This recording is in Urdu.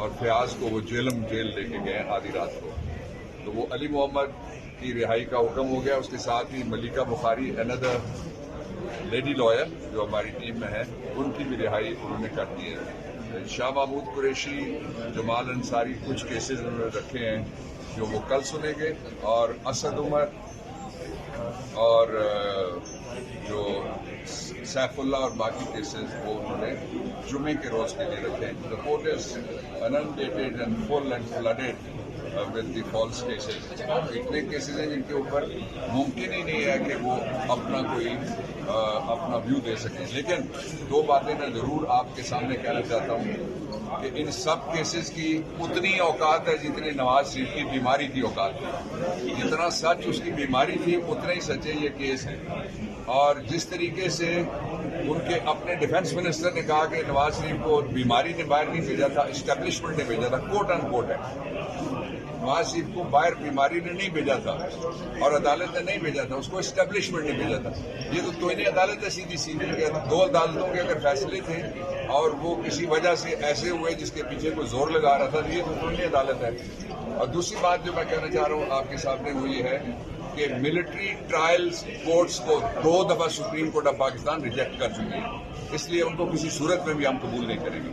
اور فیاض کو وہ جیلم جیل لے کے گئے آدھی رات کو. تو وہ علی محمد کی رہائی کا حکم ہو گیا. اس کے ساتھ ہی ملیکہ بخاری اندر لیڈی لائر جو ہماری ٹیم میں ہے ان کی بھی رہائی انہوں نے کر دی ہے. شاہ محمود قریشی، جمال انصاری، کچھ کیسز انہوں نے رکھے ہیں جو وہ کل سنیں گے، اور اسد عمر اور جو سیف اللہ اور باقی کیسز وہ انہوں نے جمعے کے روز کے لیے رکھے ہیں. The court is inundated and full and flooded with the false cases. اتنے کیسز ہیں جن کے اوپر ممکن ہی نہیں ہے کہ وہ اپنا ویو دے سکیں. لیکن دو باتیں میں ضرور آپ کے سامنے کہنا چاہتا ہوں کہ ان سب کیسز کی اتنی اوقات ہے جتنی نواز شریف کی بیماری کی اوقات ہے. جتنا سچ اس کی بیماری تھی اتنا ہی سچے یہ کیس ہے. اور جس طریقے سے ان کے اپنے ڈیفنس منسٹر نے کہا کہ نواز شریف کو بیماری نے باہر نہیں بھیجا تھا، اسٹیبلشمنٹ نے بھیجا تھا، کوٹ ان کوٹ ہے. نواز شریف کو باہر بیماری نے نہیں بھیجا تھا اور عدالت نے نہیں بھیجا تھا، اس کو اسٹیبلشمنٹ نے بھیجا تھا. یہ تو توہین عدالت ہے سیدھی سیدھی. دو عدالتوں کے اگر فیصلے تھے اور وہ کسی وجہ سے ایسے ہوئے جس کے پیچھے کوئی زور لگا رہا تھا، یہ تو توہین عدالت ہے. اور دوسری بات جو میں کہنا چاہ رہا ہوں آپ کے سامنے وہ یہ ہے کہ ملٹری ٹرائلز کورٹس کو 2 دفعہ supreme court of Pakistan reject کر چکی ہے. اس لیے ان کو کسی صورت میں بھی ہم قبول نہیں کریں گے.